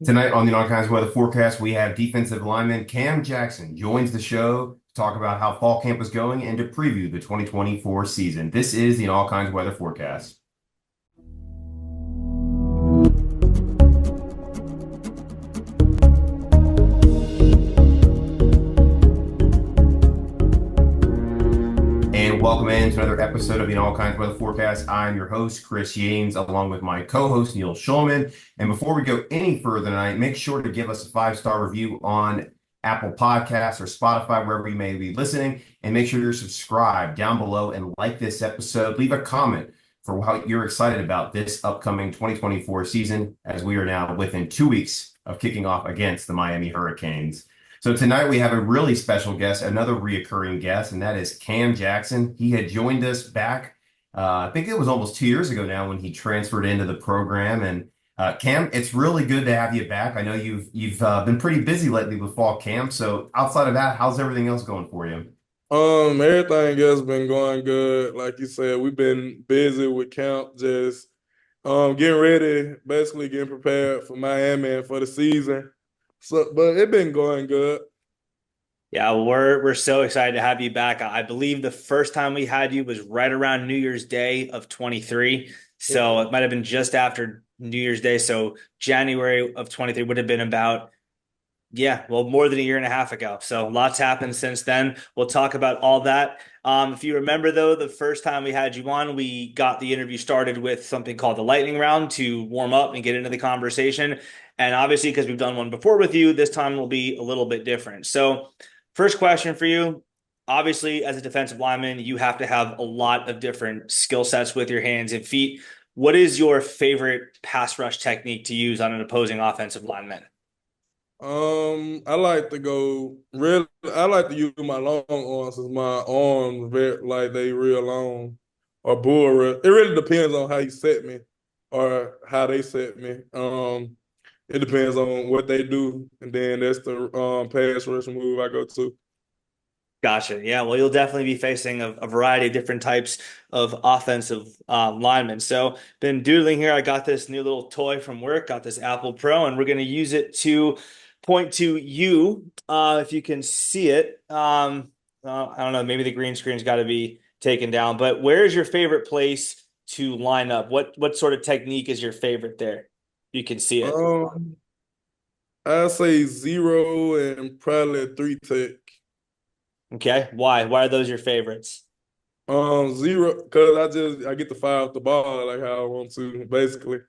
Tonight on the All Kinds of Weather Forecast, we have defensive lineman Cam Jackson joins the show to talk about how fall camp is going and to preview the 2024 season. This is the All Kinds of Weather Forecast. And welcome in to another episode of the All Kinds of Weather Forecast. I'm your host, Chris Yanes, along with my co-host, Neil Schulman. And before we go any further tonight, make sure to give us a 5-star review on Apple Podcasts or Spotify, wherever you may be listening. And make sure you're subscribed down below and like this episode. Leave a comment for what you're excited about this upcoming 2024 season, as we are now within 2 weeks of kicking off against the Miami Hurricanes. So tonight we have a really special guest, another reoccurring guest, and that is Cam Jackson. He had joined us back, I think it was almost 2 years ago now when he transferred into the program. And Cam, it's really good to have you back. I know you've been pretty busy lately with fall camp. So outside of that, how's everything else going for you? Everything else been going good. Like you said, we've been busy with camp, just getting ready, basically getting prepared for Miami and for the season. So, but it been going good. Yeah, well, we're so excited to have you back. I believe the first time we had you was right around New Year's Day of 23. So it might have been just after New Year's Day. So January of 23 would have been about, yeah, well, more than a year and a half ago. So lots happened since then. We'll talk about all that. If you remember, though, the first time we had you on, we got the interview started with something called the lightning round to warm up and get into the conversation. And obviously, because we've done one before with you, this time will be a little bit different. So first question for you. Obviously, as a defensive lineman, you have to have a lot of different skill sets with your hands and feet. What is your favorite pass rush technique to use on an opposing offensive lineman? I like to go really. I like to use my long arms since my arms very like they real long or bull rush. It really depends on how you set me or how they set me. It depends on what they do, and then that's the pass rush move I go to. Gotcha. Yeah, well, you'll definitely be facing a variety of different types of offensive linemen. So, been doodling here. I got this new little toy from work, got this Apple Pro, and we're going to use it to point to you. If you can see it, I don't know, maybe the green screen's got to be taken down, but where is your favorite place to line up? What sort of technique is your favorite there? You can see it. Um, I say zero and probably a three tech. Okay. Why? Why are those your favorites? Zero because I get to fire off the ball like how I want to, basically.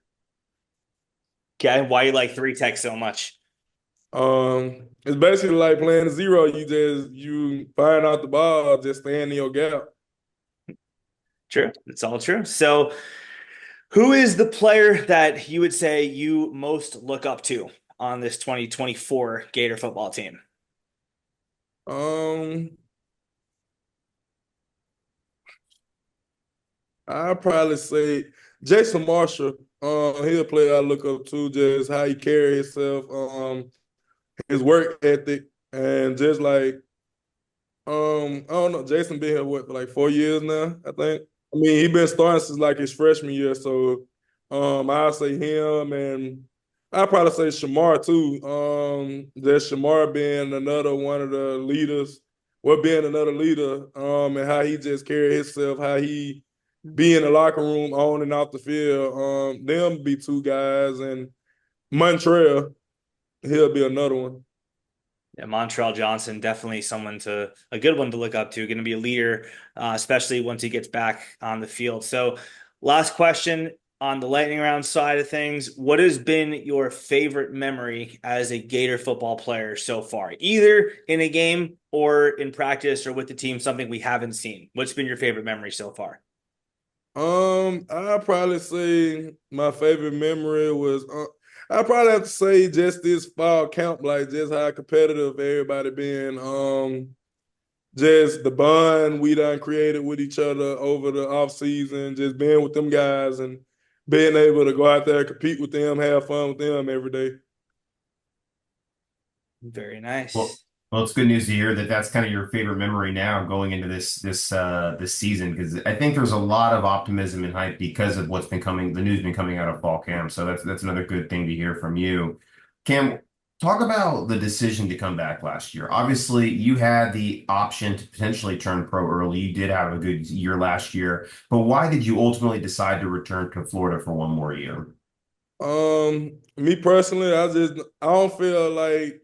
Okay. Why you like three tech so much? It's basically like playing zero. You firing out the ball, just staying in your gap. True. It's all true. So, who is the player that you would say you most look up to on this 2024 Gator football team? Um, I probably say Jason Marshall. He's a player I look up to, just how he carry himself, his work ethic, and just like I don't know, Jason been here what for like 4 years now, I think. I mean, he been starting since like his freshman year, so I'll say him, and I'll probably say Shamar too. Just Shamar being another one of the leaders, well, being another leader, and how he just carry himself, how he be in the locker room on and off the field. Them be two guys, and Montreal, he'll be another one. Yeah, Montreal Johnson, definitely someone to a good one to look up to. Going to be a leader, especially once he gets back on the field. So, last question on the lightning round side of things. What has been your favorite memory as a Gator football player so far, either in a game or in practice or with the team, something we haven't seen? What's been your favorite memory so far? I'd probably say my favorite memory was I probably have to say just this fall camp, like just how competitive everybody been. Just the bond we done created with each other over the off season, just being with them guys and being able to go out there, compete with them, have fun with them every day. Very Well, nice. well, it's good news to hear that that's kind of your favorite memory now going into this season, because I think there's a lot of optimism and hype because of what's been coming, the news been coming out of fall camp. So that's another good thing to hear from you. Cam, talk about the decision to come back last year. Obviously, you had the option to potentially turn pro early. You did have a good year last year, but why did you ultimately decide to return to Florida for one more year? Me personally, I don't feel like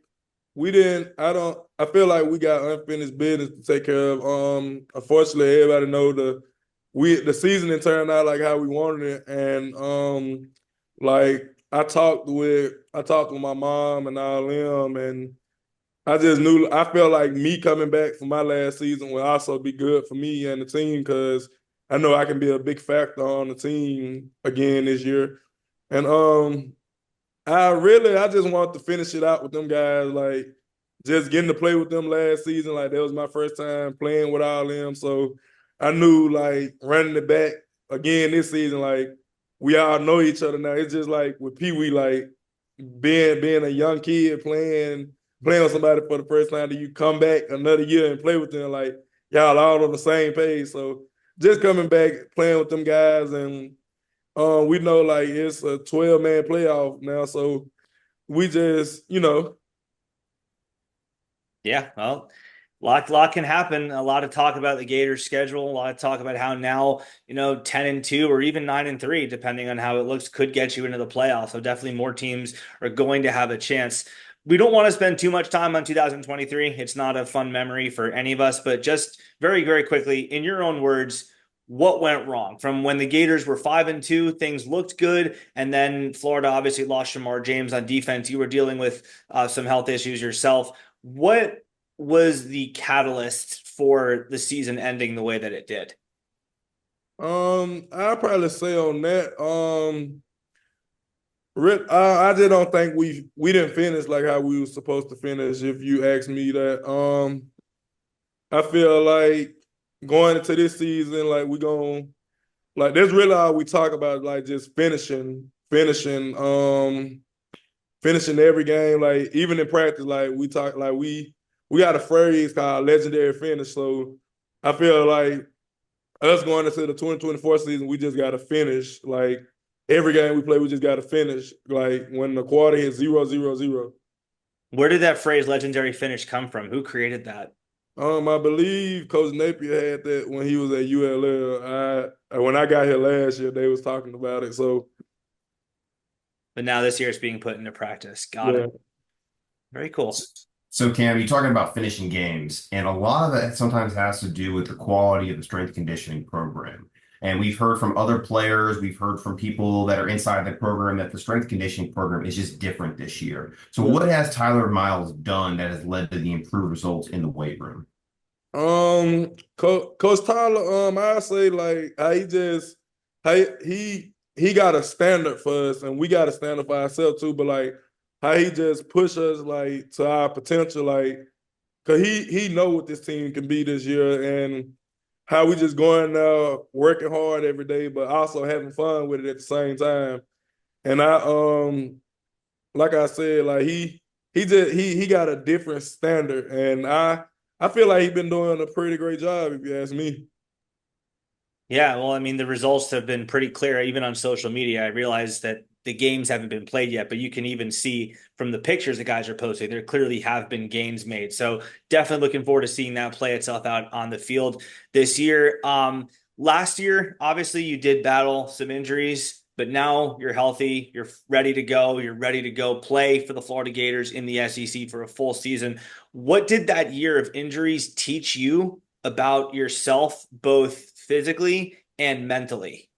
we didn't. I feel like we got unfinished business to take care of. Unfortunately, everybody know the season didn't turn out like how we wanted it, and like I talked with my mom and all them, and I just knew I felt like me coming back for my last season would also be good for me and the team because I know I can be a big factor on the team again this year. And I just wanted to finish it out with them guys, like just getting to play with them last season. Like that was my first time playing with all them. So I knew like running it back again this season, like we all know each other now. It's just like with Pee Wee, like being a young kid playing with somebody for the first time, that you come back another year and play with them, like y'all all on the same page. So just coming back, playing with them guys, and we know like it's a 12-man playoff now, so we just, Yeah, well, lot can happen. A lot of talk about the Gators schedule, a lot of talk about how now, 10-2 or even 9-3, depending on how it looks, could get you into the playoffs. So definitely more teams are going to have a chance. We don't want to spend too much time on 2023. It's not a fun memory for any of us, but just very, very quickly, in your own words, what went wrong from when the Gators were 5-2, things looked good, and then Florida obviously lost Shamar James on defense. You were dealing with some health issues yourself. What was the catalyst for the season ending the way that it did? I'll probably say on that, I just don't think we didn't finish like how we were supposed to finish. If you ask me that, I feel like going into this season, like we going like that's really all we talk about, like just finishing every game. Like even in practice, like we talk, like we got a phrase called legendary finish. So I feel like us going into the 2024 season, we just got to finish. Like every game we play, we just got to finish. Like when the quarter hits 0-0-0. Where did that phrase legendary finish come from? Who created that? I believe Coach Napier had that when he was at ULL. When I got here last year, they was talking about it. So But now this year it's being put into practice. Got yeah. it. Very cool. So, Cam, you're talking about finishing games, and a lot of that sometimes has to do with the quality of the strength conditioning program. And we've heard from other players, we've heard from people that are inside the program that the strength conditioning program is just different this year. So, Yeah. what has Tyler Miles done that has led to the improved results in the weight room? Coach Tyler, I say like how he got a standard for us, and we got a standard for ourselves too. But like how he just push us like to our potential, like cause he know what this team can be this year, and how we just going there working hard every day, but also having fun with it at the same time. And like I said, like he got a different standard, and I feel like he's been doing a pretty great job, if you ask me. Yeah, well, I mean, the results have been pretty clear, even on social media. I realize that the games haven't been played yet, but you can even see from the pictures the guys are posting, there clearly have been gains made. So definitely looking forward to seeing that play itself out on the field this year. Last year, obviously, you did battle some injuries, but now you're healthy, you're ready to go, you're ready to go play for the Florida Gators in the SEC for a full season. What did that year of injuries teach you about yourself, both physically and mentally?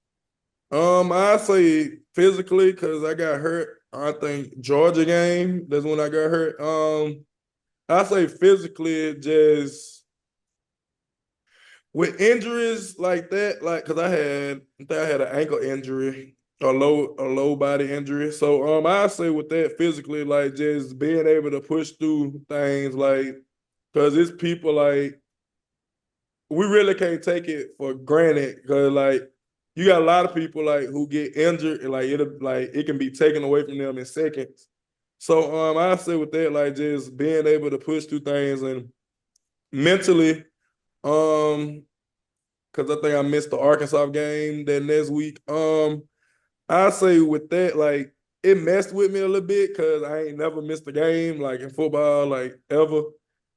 I say physically because I got hurt. I think Georgia game. That's when I got hurt. I say physically just with injuries like that, like because I had an ankle injury, a low body injury. So I say with that physically, like just being able to push through things, like because it's people like we really can't take it for granted because like you got a lot of people like who get injured and like it can be taken away from them in seconds. So I say with that, like just being able to push through things and mentally, because I think I missed the Arkansas game that next week. I say with that, like it messed with me a little bit because I ain't never missed a game like in football, like ever.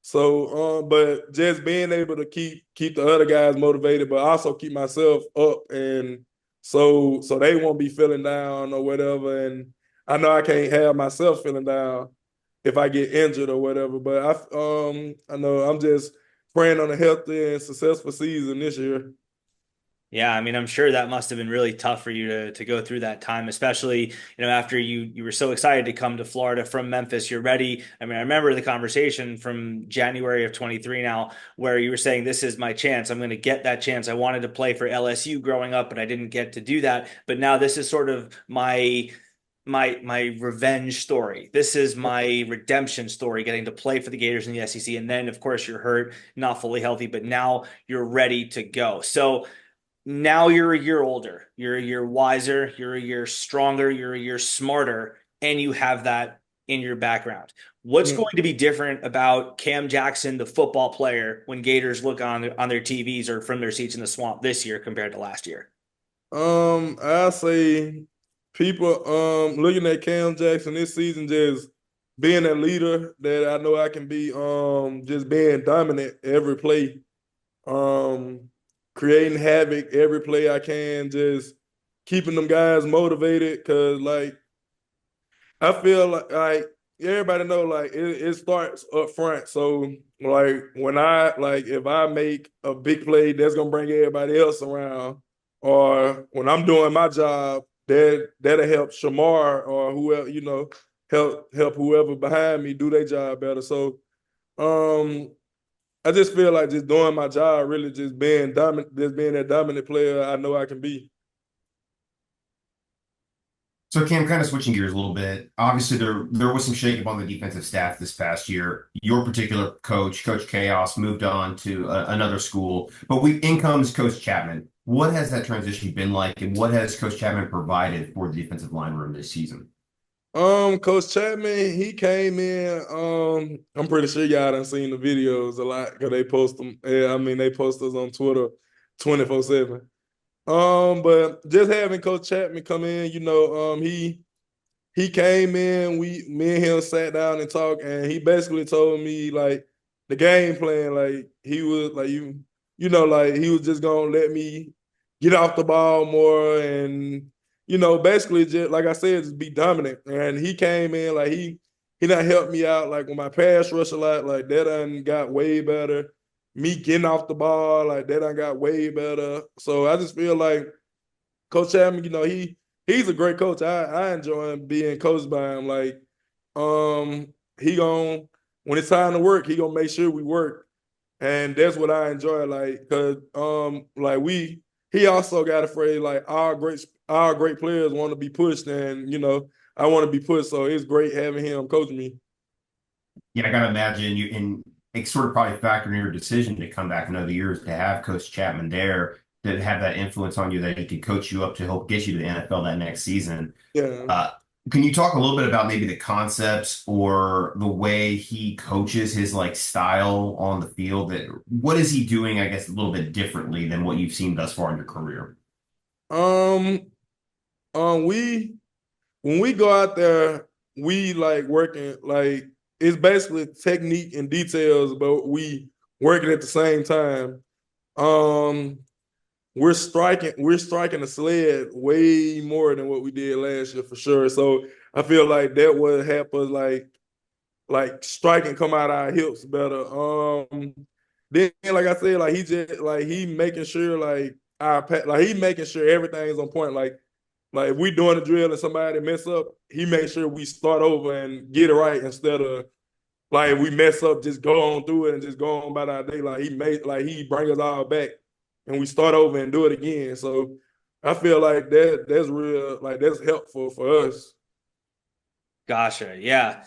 So, but just being able to keep the other guys motivated, but also keep myself up, and so they won't be feeling down or whatever. And I know I can't have myself feeling down if I get injured or whatever. But I know I'm just praying on a healthy and successful season this year. Yeah, I mean, I'm sure that must have been really tough for you to go through that time, especially, after you were so excited to come to Florida from Memphis. You're ready. I mean, I remember the conversation from January of 23 now, where you were saying, "This is my chance. I'm going to get that chance. I wanted to play for LSU growing up, but I didn't get to do that. But now this is sort of my revenge story. This is my redemption story, getting to play for the Gators in the SEC. And then, of course, you're hurt, not fully healthy, but now you're ready to go." So now you're a year older, you're a year wiser, you're a year stronger, you're a year smarter, and you have that in your background. What's Mm. going to be different about Cam Jackson, the football player, when Gators look on their TVs or from their seats in the swamp this year compared to last year? I say people looking at Cam Jackson this season, just being a leader that I know I can be, just being dominant every play, um creating havoc every play I can, just keeping them guys motivated because like I feel like everybody know like it starts up front. So like when I like if I make a big play, that's gonna bring everybody else around. Or when I'm doing my job, that'll help Shamar or whoever, help whoever behind me do their job better. So um I just feel like just doing my job, really just being dominant, just being that dominant player I know I can be. So Cam, kind of switching gears a little bit. Obviously, there was some shakeup on the defensive staff this past year. Your particular coach, Coach Chaos, moved on to another school, but in comes Coach Chapman. What has that transition been like, and what has Coach Chapman provided for the defensive line room this season? Coach Chapman, he came in. I'm pretty sure y'all done seen the videos a lot because they post them. Yeah, I mean they post us on Twitter 24/7. But just having Coach Chapman come in, he came in. Me and him sat down and talked, and he basically told me like the game plan. Like he was like like he was just gonna let me get off the ball more, and basically just like I said, just be dominant. And he came in like he done helped me out like with my pass rush a lot. Like that done got way better. Me getting off the ball like that done got way better. So I just feel like Coach Chapman, he's a great coach. I enjoy him being coached by him. Like, he gon' when it's time to work, he gonna make sure we work, and that's what I enjoy. Like, cause like he also got a phrase like our great players want to be pushed, and I want to be pushed. So it's great having him coach me. Yeah, I gotta imagine you and it sort of probably factored in your decision to come back another year to have Coach Chapman there to have that influence on you that he could coach you up to help get you to the NFL that next season. Yeah. Uh, can you talk a little bit about maybe the concepts or the way he coaches his like style on the field? That what is he doing, I guess, a little bit differently than what you've seen thus far in your career? Um. We when we go out there, we like working like it's basically technique and details, but we working at the same time. Um, we're striking the sled way more than what we did last year for sure. So I feel like that would help us like striking come out our hips better. Then like I said, like he just like he making sure like like he making sure everything's on point. Like if we doing a drill and somebody mess up, he makes sure we start over and get it right instead of like if we mess up, just go on through it and just go on about our day. Like he bring us all back and we start over and do it again. So I feel like that's real, like that's helpful for us. Gotcha. Yeah.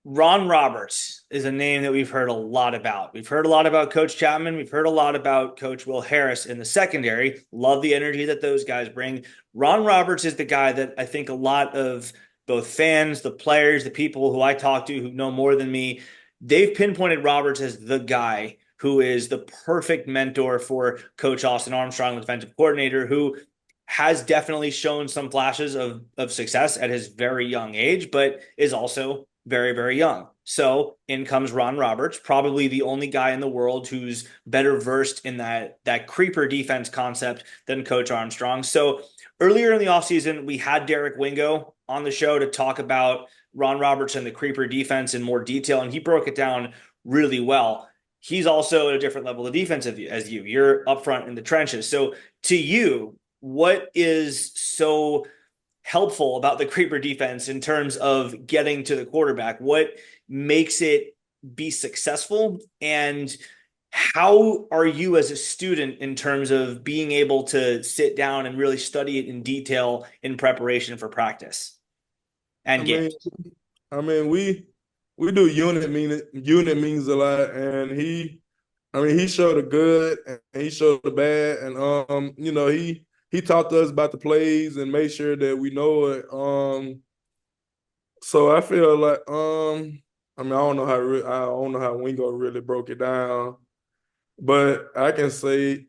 Ron Roberts is a name that we've heard a lot about. We've heard a lot about Coach Chapman. We've heard a lot about Coach Will Harris in the secondary. Love the energy that those guys bring. Ron Roberts is the guy that I think a lot of both fans, the players, the people who I talk to who know more than me, they've pinpointed Roberts as the guy who is the perfect mentor for Coach Austin Armstrong, the defensive coordinator, who has definitely shown some flashes of success at his very young age, but is also very, very young. So in comes Ron Roberts, probably the only guy in the world who's better versed in that creeper defense concept than Coach Armstrong. So earlier in the offseason, we had Derek Wingo on the show to talk about Ron Roberts and the creeper defense in more detail, and he broke it down really well. He's also at a different level of defense as you. You're up front in the trenches. So to you, what is so helpful about the creeper defense in terms of getting to the quarterback? What makes it be successful? And how are you as a student in terms of being able to sit down and really study it in detail in preparation for practice I and mean, games? we do unit means a lot, and he showed the good and he showed the bad, and he talked to us about the plays and made sure that we know it. So I feel like I don't know how Wingo really broke it down, but I can say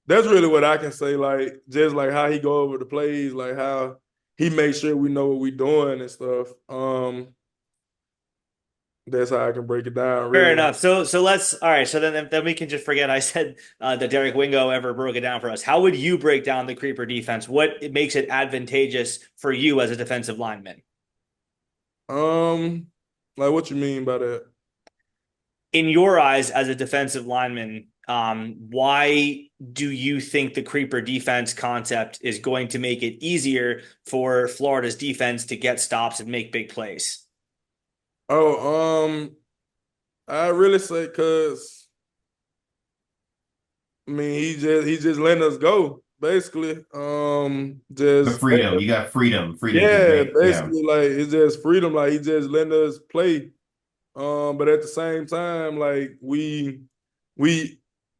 that's really what I can say. Like just like how he go over the plays, like how he makes sure we know what we're doing and stuff. That's how I can break it down, Fair really. enough. So let's all right. So then we can just forget I said that Derek Wingo ever broke it down for us. How would you break down the creeper defense? What it makes it advantageous for you as a defensive lineman? Um, like what you mean by that? In your eyes as a defensive lineman, why do you think the creeper defense concept is going to make it easier for Florida's defense to get stops and make big plays? Oh, I really say because he just letting us go basically. The Just freedom, you got freedom to yeah, make, yeah. basically like it's just freedom. Like he just letting us play. But at the same time, like we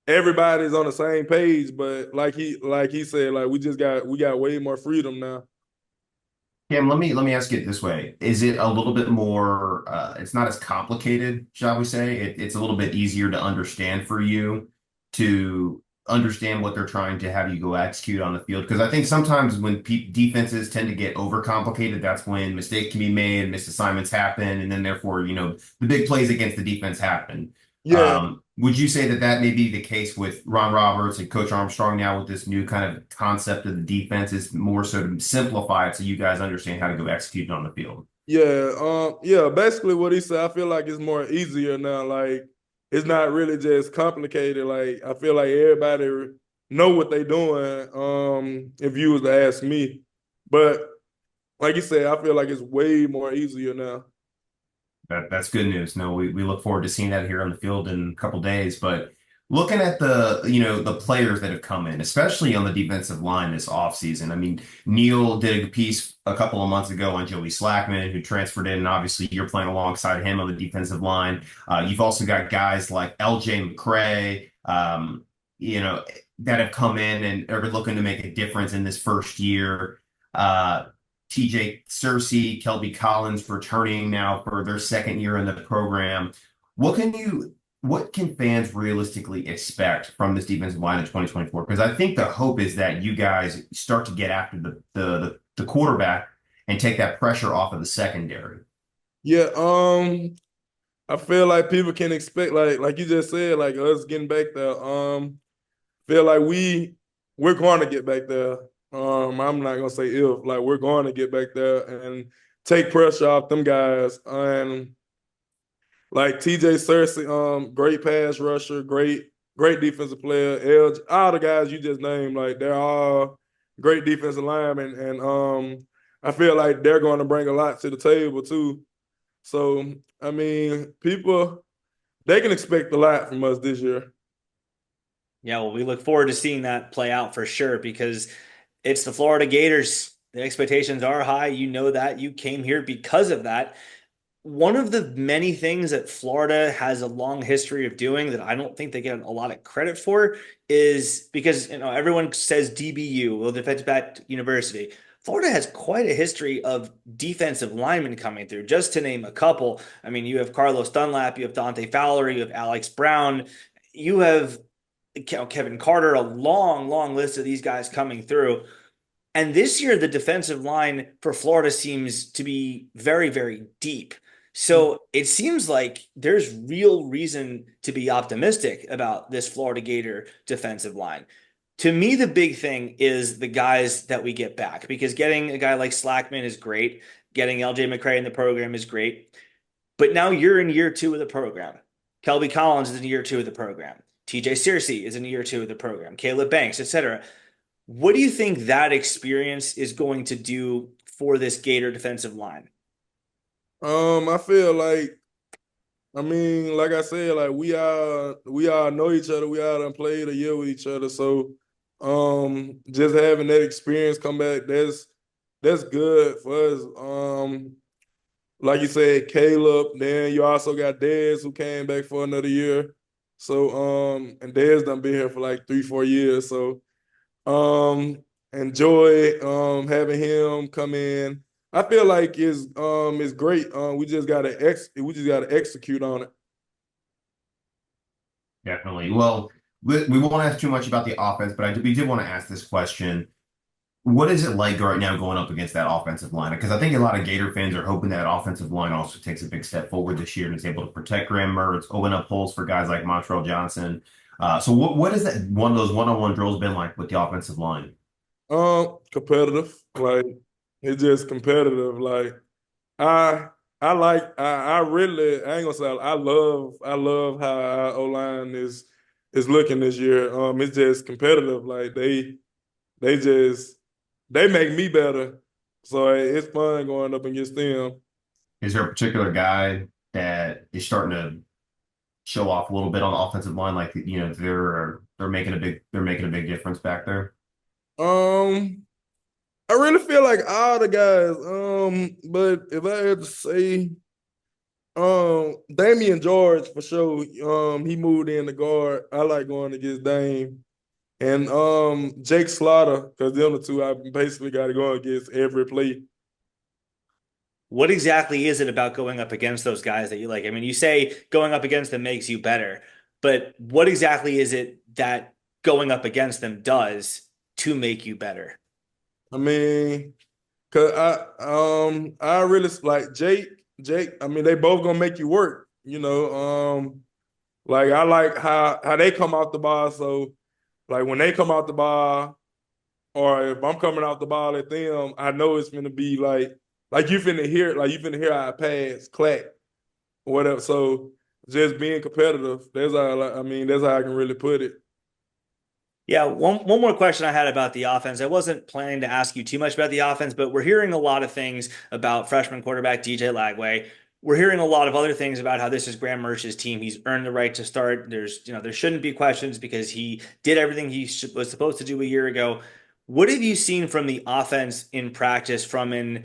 everybody's on the same page. But like he said, like we got way more freedom now. Cam, let me ask you it this way. Is it a little bit more it's not as complicated, shall we say? It's a little bit easier to understand for you to understand what they're trying to have you go execute on the field. Because I think sometimes when defenses tend to get overcomplicated, that's when mistakes can be made, misassignments happen, and then therefore, the big plays against the defense happen. Yeah, Would you say that that may be the case with Ron Roberts and Coach Armstrong now with this new kind of concept of the defense is more so to simplify it so you guys understand how to go execute it on the field? yeah. Basically, what he said, I feel like it's more easier now. Like it's not really just complicated. Like I feel like everybody know what they doing. If you was to ask me, but like you said, I feel like it's way more easier now. That's good news. No, we look forward to seeing that here on the field in a couple days. But looking at the players that have come in, especially on the defensive line this offseason. I mean, Neil did a piece a couple of months ago on Joey Slackman, who transferred in, and obviously you're playing alongside him on the defensive line. You've also got guys like LJ McCray, that have come in and are looking to make a difference in this first year. TJ Searcy, Kelby Collins returning now for their second year in the program. What can fans realistically expect from this defensive line in 2024? Because I think the hope is that you guys start to get after the quarterback and take that pressure off of the secondary. Yeah, I feel like people can expect like you just said, like us getting back there. Feel like we're going to get back there. I'm not gonna say if, like we're going to get back there and take pressure off them guys. And like TJ Searcy, great pass rusher, great defensive player. LG, all the guys you just named, like they're all great defensive linemen, and I feel like they're going to bring a lot to the table too. So I mean, people they can expect a lot from us this year. Yeah, well, we look forward to seeing that play out for sure because it's the Florida Gators. The expectations are high. You know that. You came here because of that. One of the many things that Florida has a long history of doing that I don't think they get a lot of credit for is because everyone says DBU, well, Defensive Back University. Florida has quite a history of defensive linemen coming through. Just to name a couple, I mean, you have Carlos Dunlap, you have Dante Fowler, you have Alex Brown, you have Kevin Carter, a long, long list of these guys coming through. And this year, the defensive line for Florida seems to be very, very deep. So it seems like there's real reason to be optimistic about this Florida Gator defensive line. To me, the big thing is the guys that we get back because getting a guy like Slackman is great. Getting LJ McCray in the program is great. But now you're in year two of the program. Kelby Collins is in year two of the program. TJ Searcy is in year two of the program. Caleb Banks, etc. What do you think that experience is going to do for this Gator defensive line? I feel like, I mean, like I said, like we all know each other. We all done played a year with each other. So just having that experience come back, that's good for us. Like you said, Caleb, then you also got Dez who came back for another year. So and Dez done been here for like 3-4 years. So enjoy having him come in. I feel like it's great. We just gotta execute on it. Definitely. Well, we won't ask too much about the offense, but we did want to ask this question. What is it like right now going up against that offensive line? Because I think a lot of Gator fans are hoping that offensive line also takes a big step forward this year and is able to protect Graham Mertz, open up holes for guys like Montrell Johnson. So what is that one of those one-on-one drills been like with the offensive line? Competitive. Like it's just competitive. Like I I really I ain't gonna say I love how our O line is looking this year. It's just competitive. Like they just they make me better. So it's fun going up against them. Is there a particular guy that is starting to show off a little bit on the offensive line, like they're making a big difference back there? Um I really feel like all the guys. But if I had to say, Damian George for sure. He moved in the guard. I like going against Dame and Jake Slaughter because them the two I basically got to go against every play. What exactly is it about going up against those guys that you like? I mean, you say going up against them makes you better, but what exactly is it that going up against them does to make you better? I mean, cause I really like Jake. Jake. I mean, they both gonna make you work. Like I like how they come off the ball. So like when they come off the ball, or if I'm coming off the ball at them, I know it's gonna be like you finna hear I pass, clack, or whatever. So just being competitive, that's how I can really put it. Yeah, one more question I had about the offense. I wasn't planning to ask you too much about the offense, but we're hearing a lot of things about freshman quarterback DJ Lagway. We're hearing a lot of other things about how this is Graham Mertz's team. He's earned the right to start. There shouldn't be questions because he did everything he was supposed to do a year ago. What have you seen from the offense in practice from an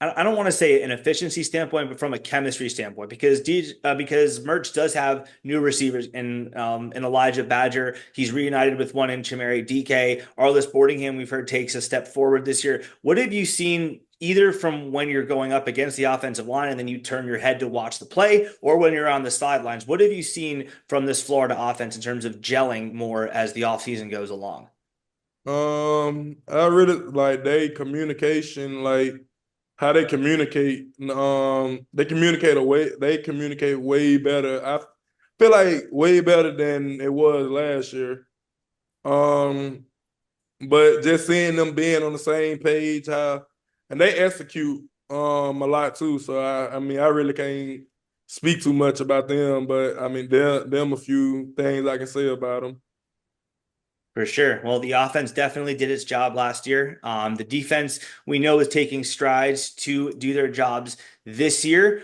I don't want to say an efficiency standpoint, but from a chemistry standpoint, because Merch does have new receivers in Elijah Badger. He's reunited with one in Chamari DK. Arliss Boardingham, we've heard takes a step forward this year. What have you seen either from when you're going up against the offensive line and then you turn your head to watch the play, or when you're on the sidelines? What have you seen from this Florida offense in terms of gelling more as the offseason goes along? I really like they communication, like how they communicate. They communicate way better. I feel like way better than it was last year. Um, but just seeing them being on the same page, and they execute a lot too. So I mean I really can't speak too much about them, but I mean them a few things I can say about them. For sure. Well, the offense definitely did its job last year. The defense we know is taking strides to do their jobs this year.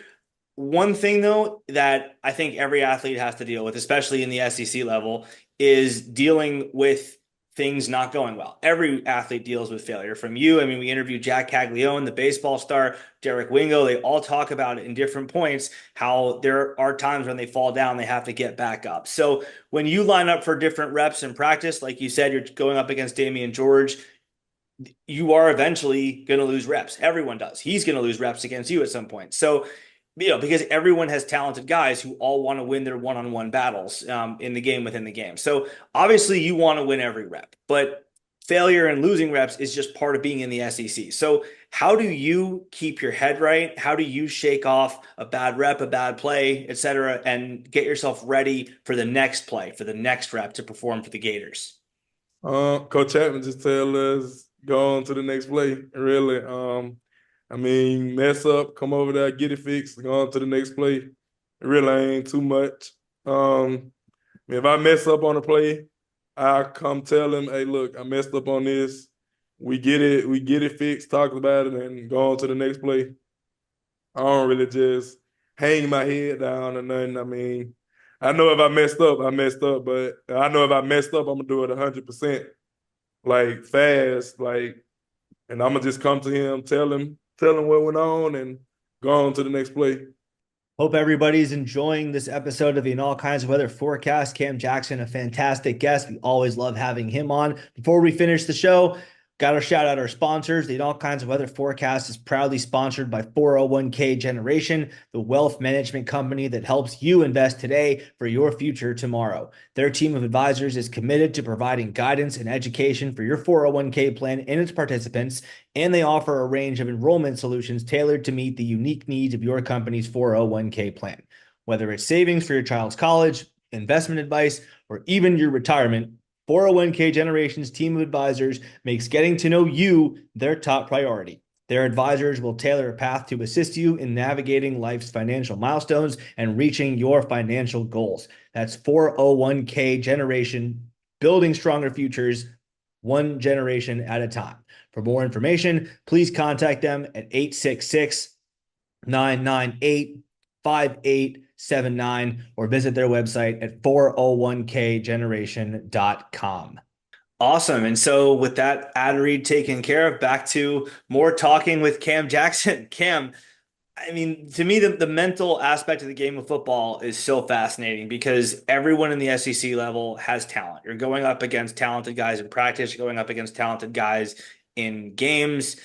One thing though that I think every athlete has to deal with, especially in the SEC level, is dealing with things not going well. Every athlete deals with failure. From you, I mean, we interviewed Jack Caglione, the baseball star, Derek Wingo. They all talk about it in different points, how there are times when they fall down, they have to get back up. So when you line up for different reps in practice, like you said, you're going up against Damian George, you are eventually going to lose reps. Everyone does. He's going to lose reps against you at some point. So, because everyone has talented guys who all want to win their one-on-one battles in the game within the game. So obviously you want to win every rep, but failure and losing reps is just part of being in the SEC. So how do you keep your head right? How do you shake off a bad rep, a bad play, et cetera, and get yourself ready for the next play, for the next rep to perform for the Gators? Coach Chapman just tell us go on to the next play. Really, I mean, mess up, come over there, get it fixed, go on to the next play. It really ain't too much. If I mess up on a play, I come tell him, hey, look, I messed up on this. We get it fixed, talk about it, and go on to the next play. I don't really just hang my head down or nothing. I mean, I know if I messed up, I messed up, but I know if I messed up, I'm gonna do it 100%, like fast, like, and I'm gonna just come to him, tell him what went on, and go on to the next play. Hope everybody's enjoying this episode of the In All Kinds of Weather Forecast. Cam Jackson, a fantastic guest. We always love having him on. Before we finish the show, got to shout out our sponsors. The In All Kinds of Weather Forecast is proudly sponsored by 401k Generation, the wealth management company that helps you invest today for your future tomorrow. Their team of advisors is committed to providing guidance and education for your 401k plan and its participants, and they offer a range of enrollment solutions tailored to meet the unique needs of your company's 401k plan. Whether it's savings for your child's college, investment advice, or even your retirement, 401k Generation's team of advisors makes getting to know you their top priority. Their advisors will tailor a path to assist you in navigating life's financial milestones and reaching your financial goals. That's 401k Generation, building stronger futures, one generation at a time. For more information, please contact them at 866 998 5879 or visit their website at 401kgeneration.com. Awesome. And so with that ad read taken care of, back to more talking with Cam Jackson. Cam, I mean, to me, the mental aspect of the game of football is so fascinating because everyone in the SEC level has talent. You're going up against talented guys in practice, you're going up against talented guys in games.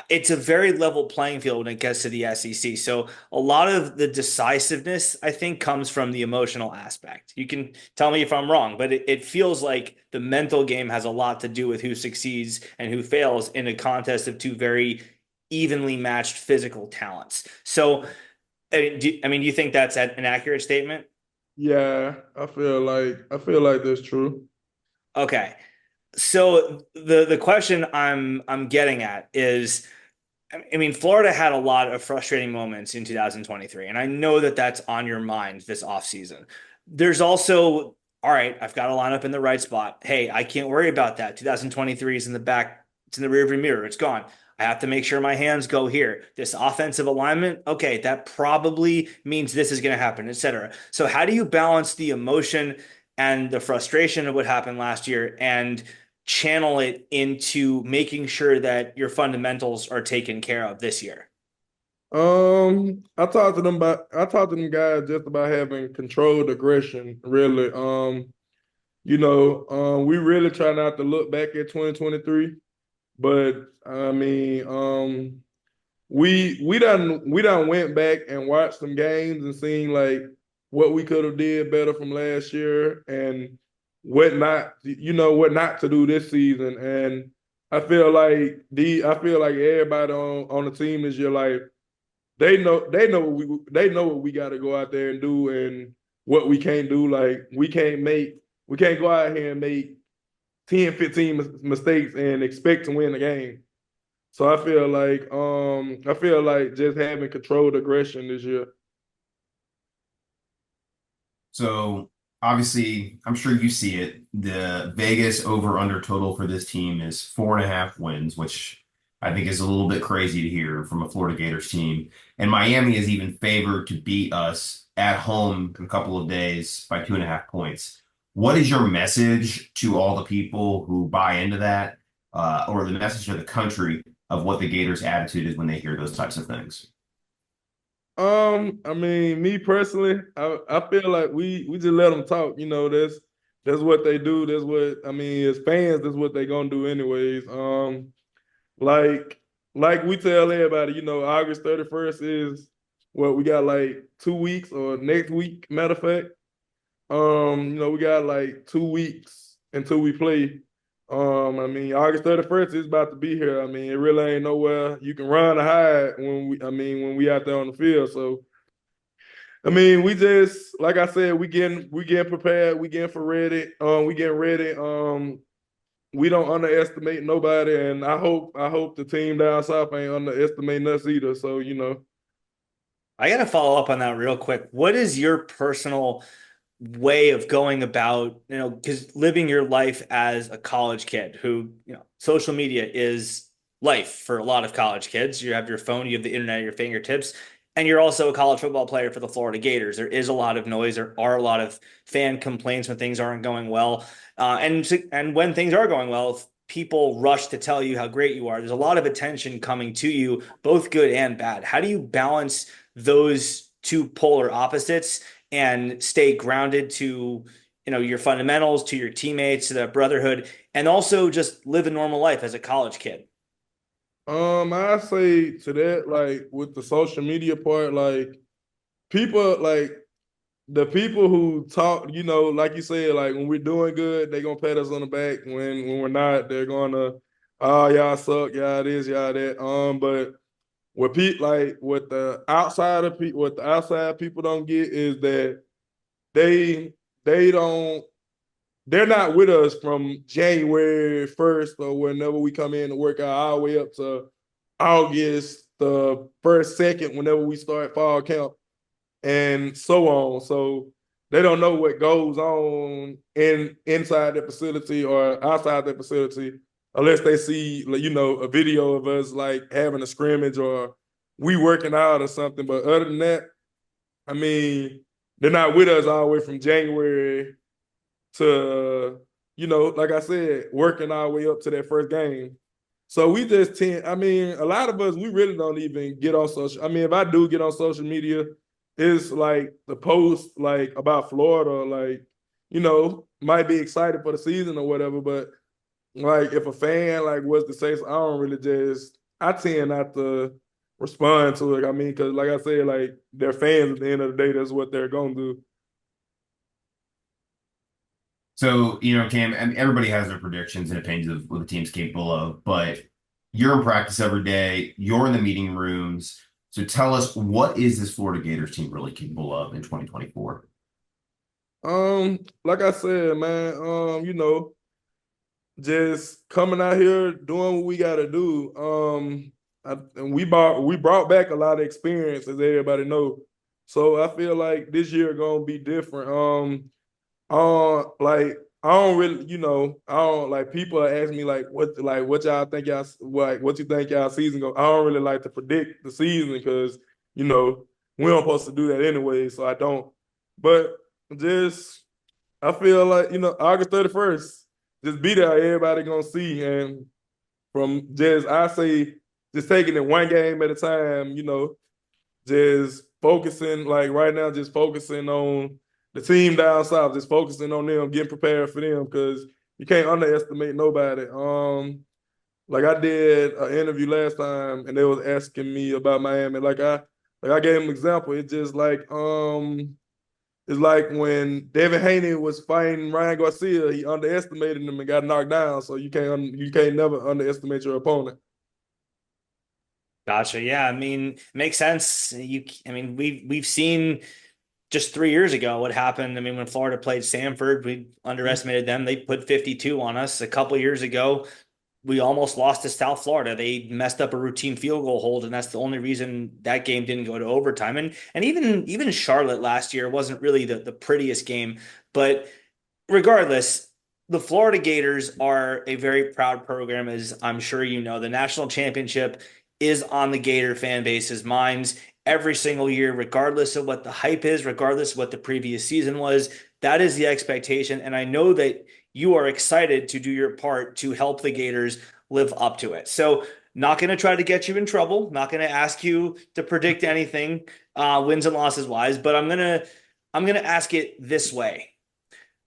It's a very level playing field when it gets to the SEC. So a lot of the decisiveness, I think, comes from the emotional aspect. You can tell me if I'm wrong, but it feels like the mental game has a lot to do with who succeeds and who fails in a contest of two very evenly matched physical talents. So, do you think that's an accurate statement? Yeah, I feel like that's true. Okay. So the question I'm getting at is, I mean, Florida had a lot of frustrating moments in 2023, and I know that that's on your mind this offseason. There's also, all right, I've got to line up in the right spot. Hey, I can't worry about that. 2023 is in the back, it's in the rearview mirror, it's gone. I have to make sure my hands go here. This offensive alignment, okay, that probably means this is going to happen, etc. So how do you balance the emotion and the frustration of what happened last year and channel it into making sure that your fundamentals are taken care of this year? I talked to them guys just about having controlled aggression, really. We really try not to look back at 2023, but I mean, we done went back and watched some games and seen like what we could have did better from last year and what not to do this season. And I feel like everybody on the team this year, like they know what we got to go out there and do and what we can't do. Like we can't go out here and make 10, 15 mistakes and expect to win the game. So I feel like just having controlled aggression this year. So obviously, I'm sure you see it. The Vegas over under total for this team is 4.5 wins, which I think is a little bit crazy to hear from a Florida Gators team. And Miami is even favored to beat us at home in a couple of days by 2.5 points. What is your message to all the people who buy into that, or the message to the country of what the Gators' attitude is when they hear those types of things? I mean, me personally, I feel like we just let them talk. That's what they do. That's what I mean. As fans, that's what they gonna do anyways. Like we tell everybody, August 31st is what we got like 2 weeks or next week. Matter of fact, we got like 2 weeks until we play. I mean, August 31st is about to be here. I mean, it really ain't nowhere you can run or hide when we out there on the field. So, I mean, we just, like I said, we getting prepared, we getting ready. We getting ready. We don't underestimate nobody, and I hope the team down south ain't underestimating us either. So, I got to follow up on that real quick. What is your personal way of going about, because living your life as a college kid who, social media is life for a lot of college kids. You have your phone, you have the internet at your fingertips, and you're also a college football player for the Florida Gators. There is a lot of noise. There are a lot of fan complaints when things aren't going well. And when things are going well, people rush to tell you how great you are. There's a lot of attention coming to you, both good and bad. How do you balance those two polar opposites and stay grounded to your fundamentals, to your teammates, to that brotherhood, and also just live a normal life as a college kid? I say to that, like with the social media part, like people like the people who talk, like you said, like when we're doing good, they're gonna pat us on the back. When we're not, they're gonna, oh, y'all suck, y'all this, y'all that. But what people like what the outside people don't get is that they they don't they're not with us from January 1st or whenever we come in to work out all the way up to August the first, second, whenever we start fall camp and so on. So they don't know what goes on inside the facility or outside the facility unless they see, a video of us like having a scrimmage or we working out or something. But other than that, I mean, they're not with us all the way from January to, like I said, working our way up to that first game. So we just I mean, a lot of us, we really don't even get on social. I mean, if I do get on social media, it's like the post like about Florida, like, might be excited for the season or whatever. But like if a fan like was to say, so I don't really I tend not to respond to it. I mean, because like I said, like they're fans at the end of the day, that's what they're gonna do. So, Cam, and everybody has their predictions and opinions of what the team's capable of, but you're in practice every day, you're in the meeting rooms. So tell us, what is this Florida Gators team really capable of in 2024? Like I said, man, just coming out here doing what we gotta do. And we brought back a lot of experience, as everybody know. So I feel like this year gonna be different. Like I don't really, I don't like people ask me what y'all think y'all like what you think y'all season go. I don't really like to predict the season because we don't supposed to do that anyway, so I don't. But just I feel like August 31st, just be there. Everybody gonna see, and from just I say just taking it one game at a time. Just focusing like right now, just focusing on the team down south, just focusing on them, getting prepared for them because you can't underestimate nobody. Like I did an interview last time and they was asking me about Miami. Like I gave them an example. It's like when Devin Haney was fighting Ryan Garcia, he underestimated him and got knocked down. So you can't never underestimate your opponent. Gotcha. Yeah, I mean, makes sense. I mean, we've seen just 3 years ago what happened. I mean, when Florida played Samford, we underestimated them. They put 52 on us. A couple years ago, we almost lost to South Florida. They messed up a routine field goal hold, and that's the only reason that game didn't go to overtime. And even Charlotte last year wasn't really the prettiest game, but regardless, the Florida Gators are a very proud program, as I'm sure you know. The national championship is on the Gator fan base's minds every single year, regardless of what the hype is, regardless of what the previous season was. That is the expectation. And I know that you are excited to do your part to help the Gators live up to it. So, not going to try to get you in trouble. Not going to ask you to predict anything, wins and losses wise. But I'm gonna ask it this way: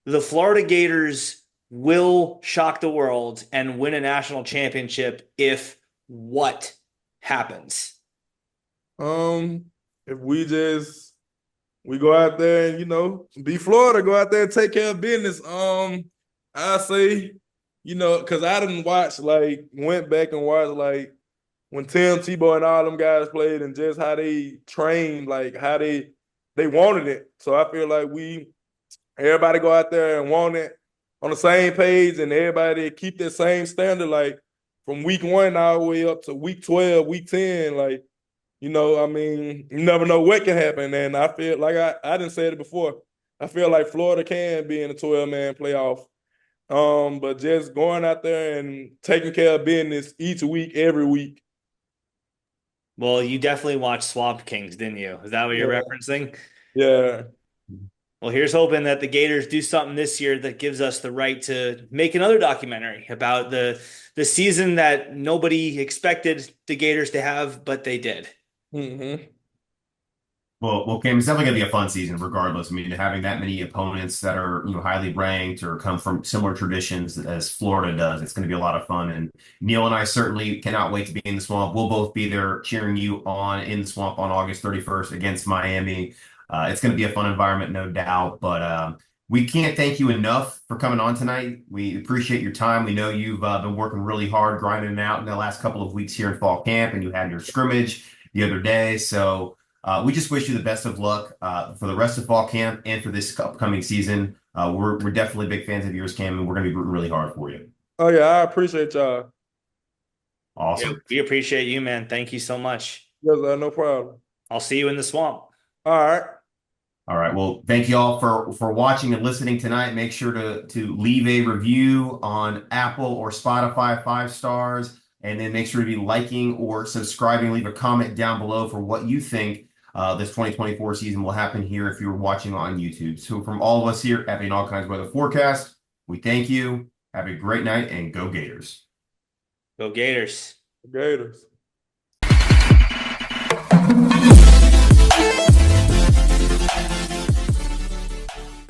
the Florida Gators will shock the world and win a national championship if what happens? If we go out there and be Florida, go out there and take care of business. I say, because I didn't watch, went back and watched, when Tim Tebow and all them guys played and just how they trained, how they wanted it. So I feel like everybody go out there and want it on the same page, and everybody keep that same standard, from week 1 all the way up to week 12, week 10, you never know what can happen. And I feel like I didn't say it before. I feel like Florida can be in a 12-man playoff. But just going out there and taking care of business each week, every week. Well, you definitely watched Swamp Kings, didn't you? Is that what you're referencing? Yeah. Well, here's hoping that the Gators do something this year that gives us the right to make another documentary about the season that nobody expected the Gators to have, but they did. Mm-hmm. Well, Cam, it's definitely going to be a fun season, regardless. I mean, having that many opponents that are highly ranked or come from similar traditions as Florida does, it's going to be a lot of fun. And Neil and I certainly cannot wait to be in the swamp. We'll both be there cheering you on in the swamp on August 31st against Miami. It's going to be a fun environment, no doubt. But we can't thank you enough for coming on tonight. We appreciate your time. We know you've been working really hard, grinding it out in the last couple of weeks here in fall camp, and you had your scrimmage the other day. So. We just wish you the best of luck for the rest of fall camp and for this upcoming season. We're definitely big fans of yours, Cam, and we're going to be rooting really hard for you. Oh, yeah, I appreciate y'all. Awesome. Yeah, we appreciate you, man. Thank you so much. Yes, no problem. I'll see you in the swamp. All right. All right. Well, thank you all for watching and listening tonight. Make sure to leave a review on Apple or Spotify, 5 stars, and then make sure to be liking or subscribing. Leave a comment down below for what you think this 2024 season will happen here if you're watching on YouTube. So from all of us here at the All Kinds of Weather Forecast, we thank you. Have a great night and go Gators. Go Gators. Gators.